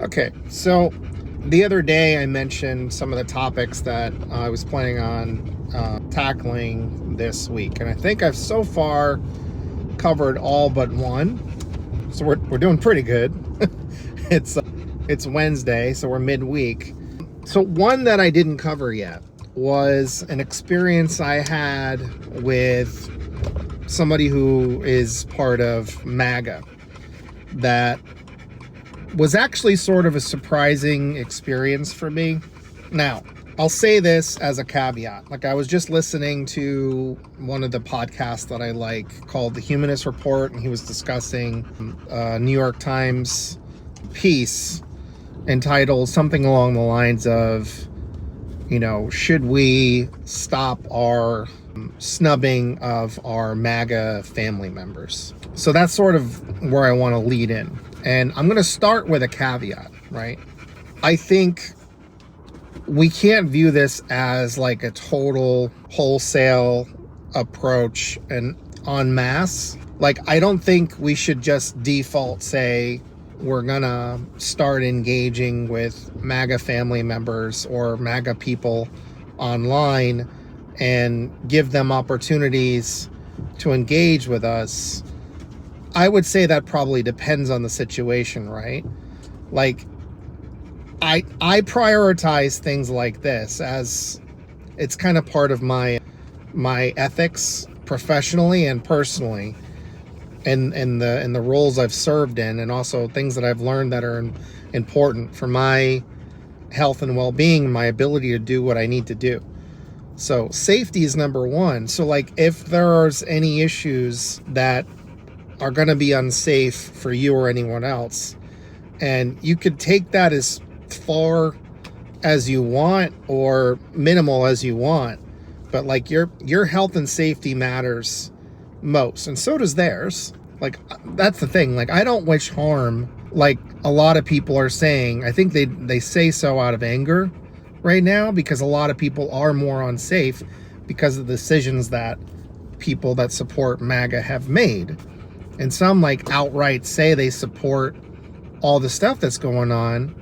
Okay, so the other day I mentioned some of the topics that I was planning on tackling this week, and I think I've so far covered all but one. So we're doing pretty good. it's it's Wednesday, so we're midweek. So one that I didn't cover yet was an experience I had with somebody who is part of MAGA that was actually sort of a surprising experience for me. Now, I'll say this as a caveat. Like, I was just listening to one of the podcasts that I like called The Humanist Report, and he was discussing a New York Times piece entitled something along the lines of, should we stop our snubbing of our MAGA family members? So that's sort of where I want to lead in. And I'm going to start with a caveat, right? I think we can't view this as like a total wholesale approach and en masse. Like, I don't think we should just default say we're going to start engaging with MAGA family members or MAGA people online and give them opportunities to engage with us. I would say that probably depends on the situation, right? Like, I prioritize things like this as it's kind of part of my ethics professionally and personally, and the roles I've served in, and also things that I've learned that are important for my health and well-being, my ability to do what I need to do. So safety is number one. So like, if there's any issues that are going to be unsafe for you or anyone else, and you could take that as far as you want or minimal as you want, but like your health and safety matters most, and so does theirs. Like, that's the thing. Like, I don't wish harm like a lot of people are saying. I think they say so out of anger right now, because a lot of people are more unsafe because of the decisions that people that support MAGA have made. And some like outright say they support all the stuff that's going on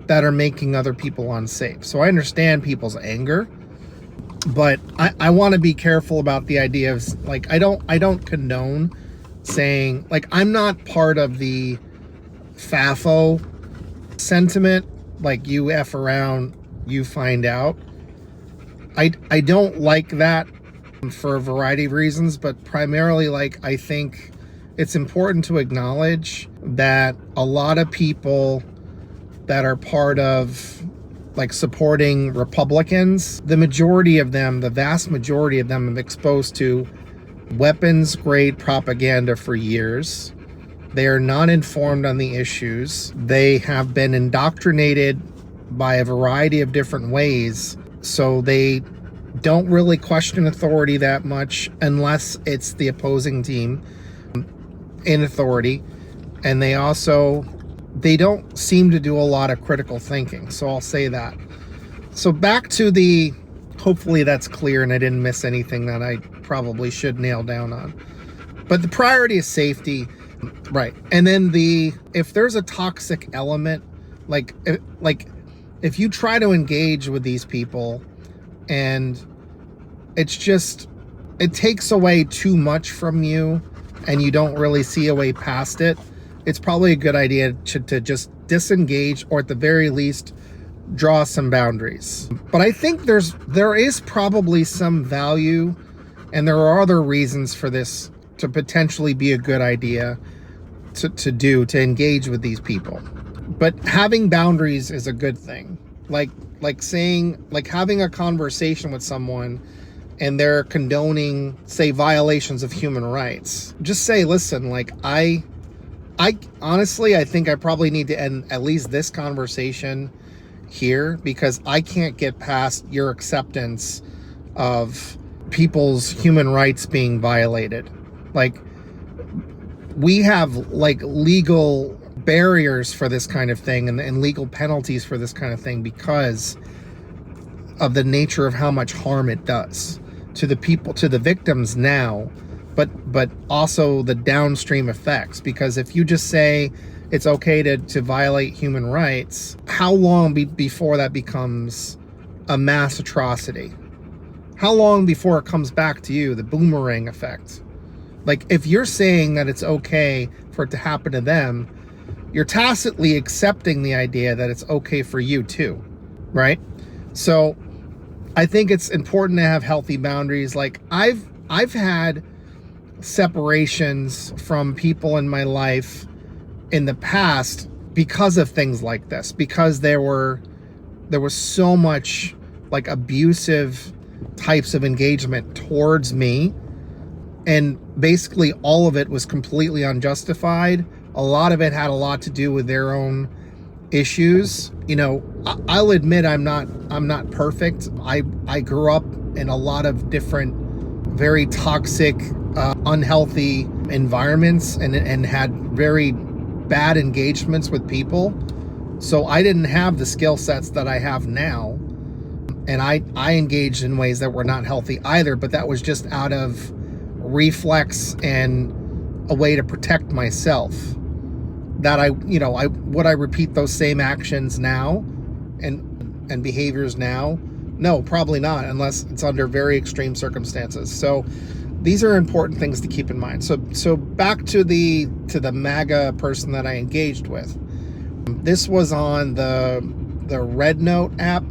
that are making other people unsafe. So I understand people's anger, but I want to be careful about the idea of like, I don't condone saying, like, I'm not part of the FAFO sentiment, like, you F around, you find out. I don't like that for a variety of reasons, but primarily, like, I think it's important to acknowledge that a lot of people that are part of like supporting Republicans, the majority of them, the vast majority of them, have exposed to weapons grade propaganda for years. They are not informed on the issues. They have been indoctrinated by a variety of different ways, so they don't really question authority that much unless it's the opposing team in authority. And they don't seem to do a lot of critical thinking. So I'll say that. So back to hopefully that's clear and I didn't miss anything that I probably should nail down on. But the priority is safety, right? And then if there's a toxic element, like if you try to engage with these people and it takes away too much from you and you don't really see a way past it, it's probably a good idea to just disengage, or at the very least draw some boundaries. But I think there is probably some value, and there are other reasons for this to potentially be a good idea to engage with these people. But having boundaries is a good thing. Like saying, like, having a conversation with someone and they're condoning, say, violations of human rights. Just say, listen, like, I honestly, I think I probably need to end at least this conversation here, because I can't get past your acceptance of people's human rights being violated. Like, we have like legal barriers for this kind of thing and legal penalties for this kind of thing because of the nature of how much harm it does to the people, to the victims now, but also the downstream effects. Because if you just say, it's okay to violate human rights, how long before that becomes a mass atrocity? How long before it comes back to you, the boomerang effect? Like, if you're saying that it's okay for it to happen to them, you're tacitly accepting the idea that it's okay for you too, right? So I think it's important to have healthy boundaries. Like, I've had separations from people in my life in the past because of things like this, because there was so much like abusive types of engagement towards me, and basically all of it was completely unjustified. A lot of it had a lot to do with their own issues. You know, I'll admit I'm not perfect. I grew up in a lot of different very toxic, unhealthy environments, and had very bad engagements with people. So I didn't have the skill sets that I have now, and I engaged in ways that were not healthy either, but that was just out of reflex and a way to protect myself. That would I repeat those same actions now and behaviors now? No, probably not, unless it's under very extreme circumstances. So these are important things to keep in mind. So back to the MAGA person that I engaged with. This was on the Red Note app.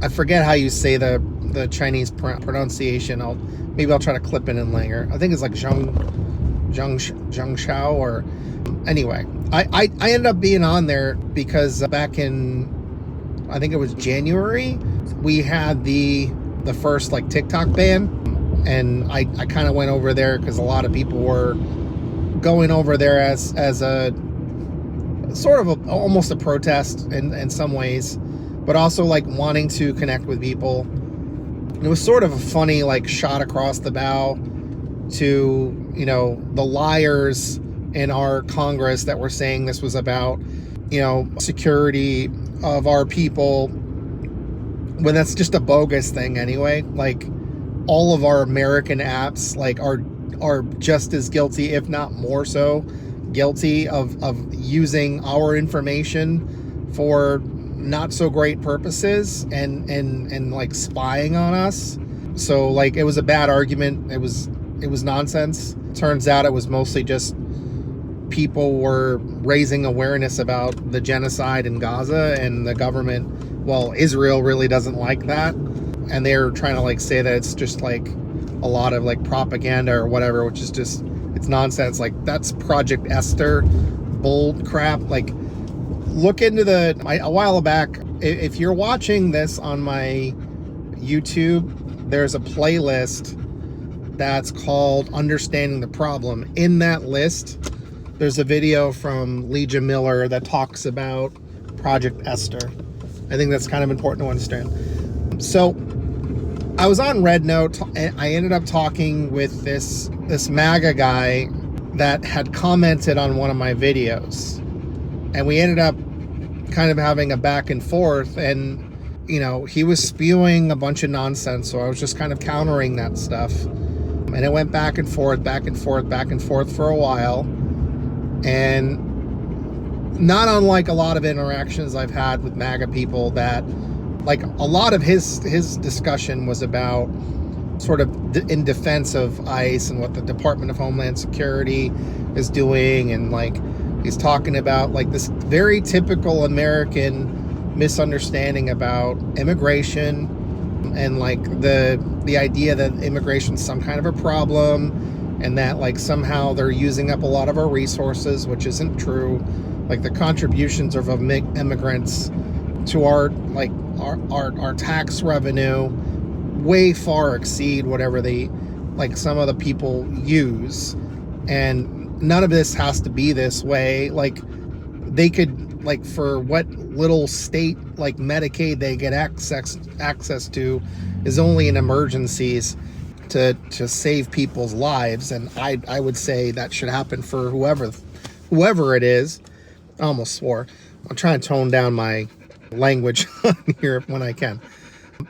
I forget how you say the Chinese pronunciation. Maybe I'll try to clip it in later. I think it's like Zhang Shao, or anyway. I ended up being on there because back in, I think it was January, we had the first like TikTok ban, and I kind of went over there because a lot of people were going over there as a sort of almost a protest in some ways, but also like wanting to connect with people. It was sort of a funny like shot across the bow to, you know, the liars in our Congress that were saying this was about, you know, security of our people, when that's just a bogus thing anyway. Like, all of our American apps like are just as guilty, if not more so guilty, of using our information for not so great purposes and like spying on us. So like, it was a bad argument. It was nonsense. Turns out it was mostly just people were raising awareness about the genocide in Gaza, and the government, well, Israel really doesn't like that, and they're trying to like say that it's just like a lot of like propaganda or whatever, which is just, it's nonsense. Like, that's Project Esther bull crap. Like, look into a while back, if you're watching this on my YouTube, there's a playlist that's called Understanding the Problem. In that list, there's a video from Legia Miller that talks about Project Esther. I think that's kind of important to understand. So I was on Red Note, and I ended up talking with this MAGA guy that had commented on one of my videos, and we ended up kind of having a back and forth, and you know, he was spewing a bunch of nonsense, so I was just kind of countering that stuff, and it went back and forth for a while. And not unlike a lot of interactions I've had with MAGA people, that like a lot of his discussion was about sort of in defense of ICE and what the Department of Homeland Security is doing, and like he's talking about like this very typical American misunderstanding about immigration, and like the idea that immigration's some kind of a problem, and that like somehow they're using up a lot of our resources, which isn't true. Like, the contributions of immigrants to our tax revenue way far exceed whatever some of the people use, and none of this has to be this way. Like, they could, like, for what little state like Medicaid they get access to is only in emergencies to save people's lives, and I would say that should happen for whoever it is. I almost swore. I'm trying to tone down my language here when I can.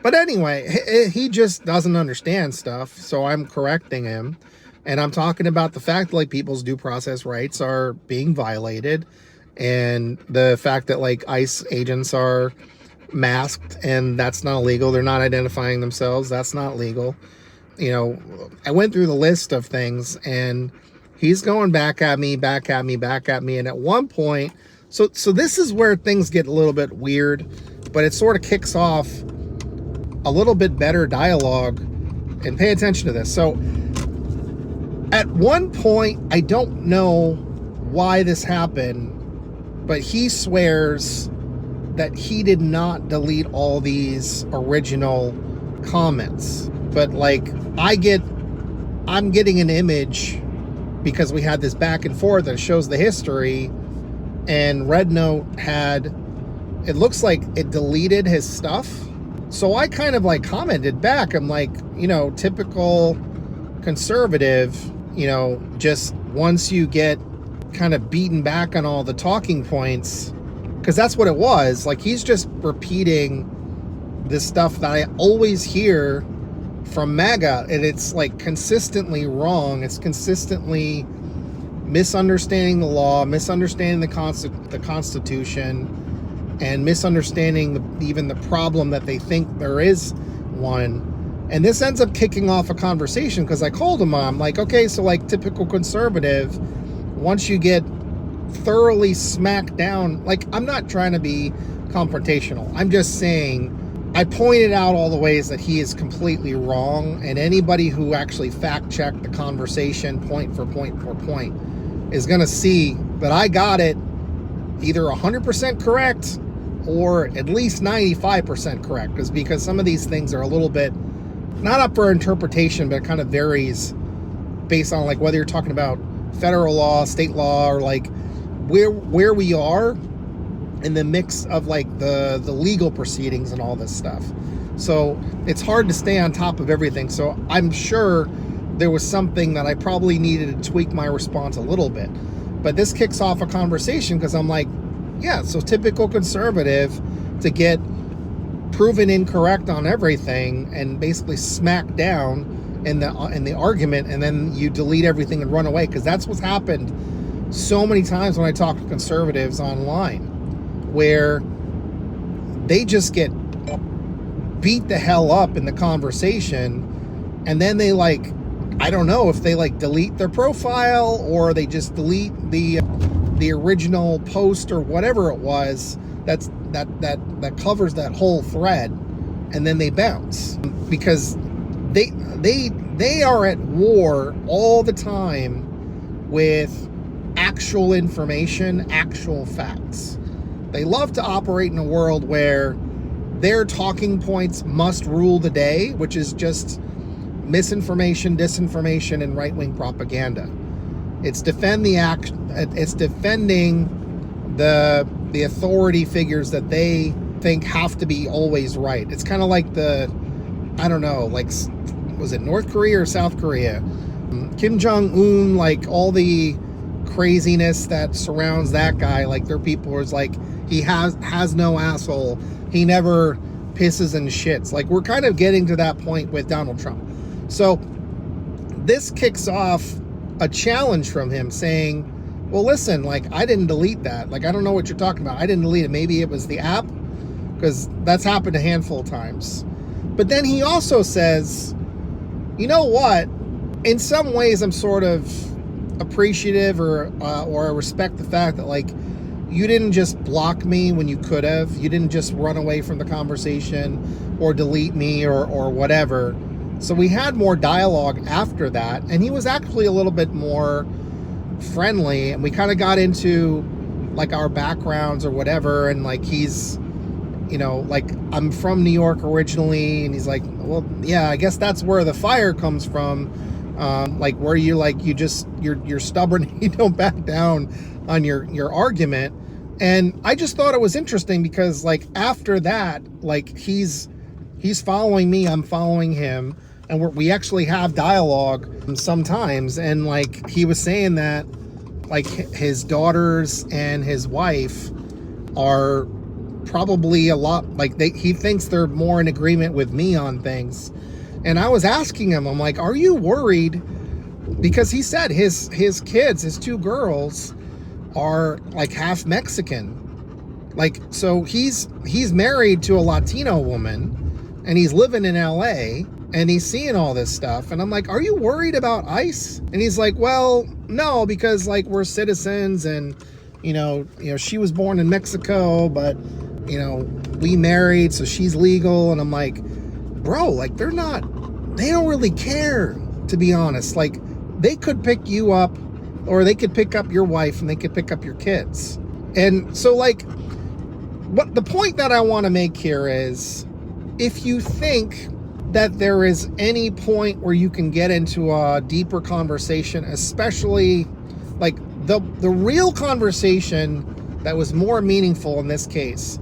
But anyway, he just doesn't understand stuff, so I'm correcting him, and I'm talking about the fact that like people's due process rights are being violated, and the fact that like ICE agents are masked and that's not illegal. They're not identifying themselves. That's not legal. You know, I went through the list of things and he's going back at me. And at one point, so this is where things get a little bit weird, but it sort of kicks off a little bit better dialogue. And pay attention to this. So at one point, I don't know why this happened, but he swears that he did not delete all these original comments. But like I'm getting an image because we had this back and forth that shows the history, and Red Note it looks like it deleted his stuff. So I kind of like commented back. I'm like, you know, typical conservative, you know, just once you get kind of beaten back on all the talking points, because that's what it was. Like, he's just repeating this stuff that I always hear from MAGA, and it's like consistently wrong. It's consistently misunderstanding the law, misunderstanding the Constitution, and misunderstanding even the problem that they think there is one. And this ends up kicking off a conversation because I called him on. I'm like, okay, so like typical conservative, once you get thoroughly smacked down, like, I'm not trying to be confrontational. I'm just saying, I pointed out all the ways that he is completely wrong, and anybody who actually fact-checked the conversation point for point for point is going to see that I got it either 100% correct or at least 95% correct, because some of these things are a little bit not up for interpretation, but it kind of varies based on like whether you're talking about federal law, state law, or like where we are in the mix of like the legal proceedings and all this stuff. So it's hard to stay on top of everything. So I'm sure there was something that I probably needed to tweak my response a little bit. But this kicks off a conversation because I'm like, yeah, so typical conservative to get proven incorrect on everything and basically smacked down in the argument, and then you delete everything and run away, because that's what's happened so many times when I talk to conservatives online, where they just get beat the hell up in the conversation, and then they like, I don't know if they like delete their profile or they just delete the original post or whatever it was that covers that whole thread, and then they bounce because they are at war all the time with actual information, actual facts. They love to operate in a world where their talking points must rule the day, which is just misinformation, disinformation, and right-wing propaganda. It's defending the authority figures that they think have to be always right. It's kind of like I don't know, like, was it North Korea or South Korea? Kim Jong-un, like all the craziness that surrounds that guy, like their people is like, he has no asshole. He never pisses and shits. Like, we're kind of getting to that point with Donald Trump. So this kicks off a challenge from him saying, well, listen, like, I didn't delete that. Like, I don't know what you're talking about. I didn't delete it. Maybe it was the app, because that's happened a handful of times. But then he also says, you know what? In some ways, I'm sort of appreciative or I respect the fact that, like, you didn't just block me when you could have. You didn't just run away from the conversation or delete me or whatever. So we had more dialogue after that, and he was actually a little bit more friendly, and we kind of got into like our backgrounds or whatever, and like he's, you know, like, I'm from New York originally, and he's like, well, yeah, I guess that's where the fire comes from. Like, where you like, you're stubborn, you don't back down on your argument. And I just thought it was interesting because, like, after that, like, he's following me, I'm following him, and we actually have dialogue sometimes. And like, he was saying that like his daughters and his wife are probably a lot, like, he thinks they're more in agreement with me on things. And I was asking him, I'm like, are you worried? Because he said his kids, his two girls, are like half Mexican. Like, so he's married to a Latino woman, and he's living in LA, and he's seeing all this stuff. And I'm like, are you worried about ICE? And he's like, well, no, because like we're citizens, and you know, she was born in Mexico, but we married, so she's legal. And I'm like, bro, like they don't really care, to be honest. Like, they could pick you up, or they could pick up your wife, and they could pick up your kids. And so, like, what the point that I want to make here is, if you think that there is any point where you can get into a deeper conversation, especially like the real conversation that was more meaningful in this case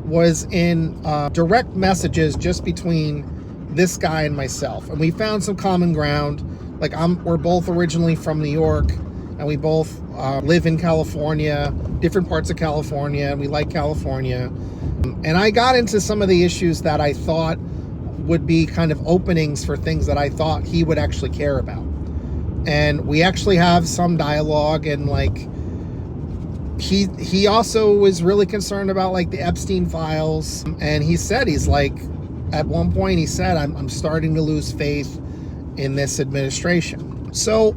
was in direct messages just between this guy and myself. And we found some common ground. Like, we're both originally from New York, and we both live in California, different parts of California, and we like California. And I got into some of the issues that I thought would be kind of openings for things that I thought he would actually care about. And we actually have some dialogue, and like he also was really concerned about like the Epstein files. And he said, he's like, at one point he said, I'm starting to lose faith in this administration. So,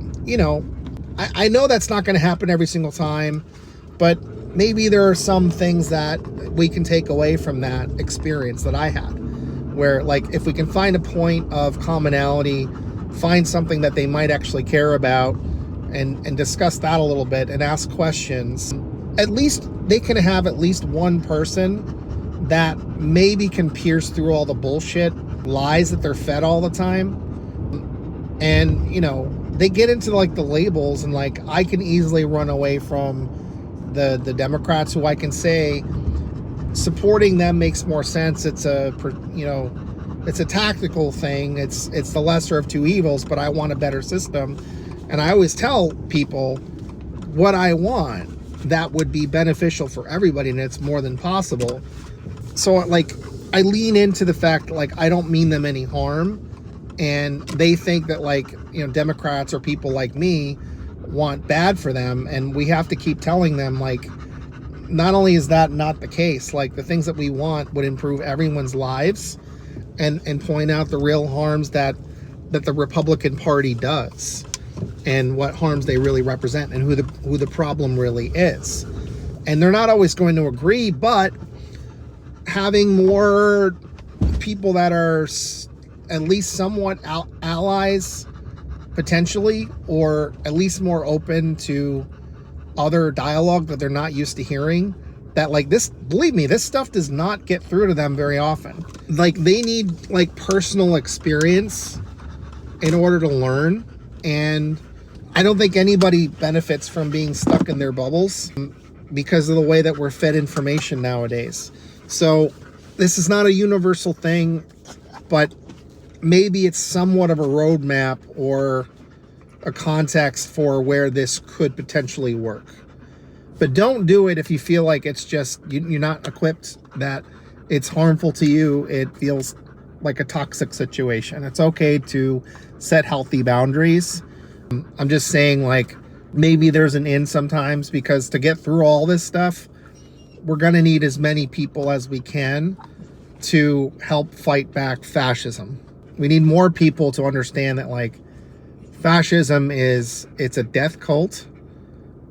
I know that's not going to happen every single time, but maybe there are some things that we can take away from that experience that I had, where like if we can find a point of commonality, find something that they might actually care about, and discuss that a little bit and ask questions, at least they can have at least one person that maybe can pierce through all the bullshit lies that they're fed all the time. And they get into like the labels, and like I can easily run away from the Democrats, who I can say supporting them makes more sense. It's a tactical thing. It's the lesser of two evils, but I want a better system. And I always tell people what I want that would be beneficial for everybody, and it's more than possible. So like I lean into the fact that like I don't mean them any harm, and they think that like Democrats or people like me want bad for them, and we have to keep telling them like not only is that not the case, like the things that we want would improve everyone's lives, and point out the real harms that the Republican Party does, and what harms they really represent, and who the problem really is. And they're not always going to agree, but having more people that are at least somewhat allies potentially, or at least more open to other dialogue that they're not used to hearing, that like this, believe me, this stuff does not get through to them very often. Like they need like personal experience in order to learn, and I don't think anybody benefits from being stuck in their bubbles because of the way that we're fed information nowadays. So this is not a universal thing, but maybe it's somewhat of a roadmap or a context for where this could potentially work. But don't do it if you feel like it's just, you're not equipped, that it's harmful to you. It feels like a toxic situation. It's okay to set healthy boundaries. I'm just saying, like, maybe there's an in sometimes, because to get through all this stuff, we're going to need as many people as we can to help fight back fascism. We need more people to understand that like fascism it's a death cult,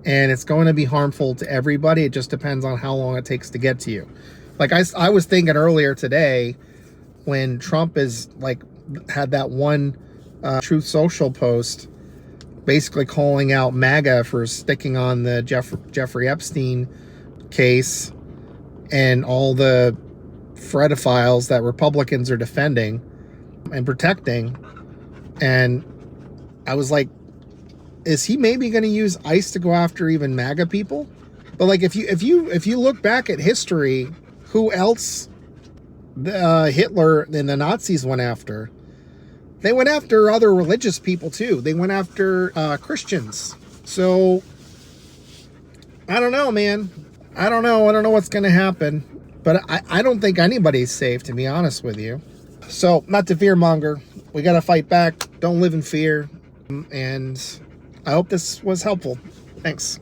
and it's going to be harmful to everybody. It just depends on how long it takes to get to you. Like I was thinking earlier today, when Trump is like had that one Truth Social post basically calling out MAGA for sticking on the Jeffrey Epstein case and all the pedophiles that Republicans are defending and protecting. And I was like, is he maybe going to use ICE to go after even MAGA people? But like, if you look back at history, who else Hitler and the Nazis went after? They went after other religious people too. They went after Christians. So I don't know, man. I don't know what's going to happen. But I don't think anybody's safe, to be honest with you. So, not to fearmonger. We got to fight back. Don't live in fear. And I hope this was helpful. Thanks.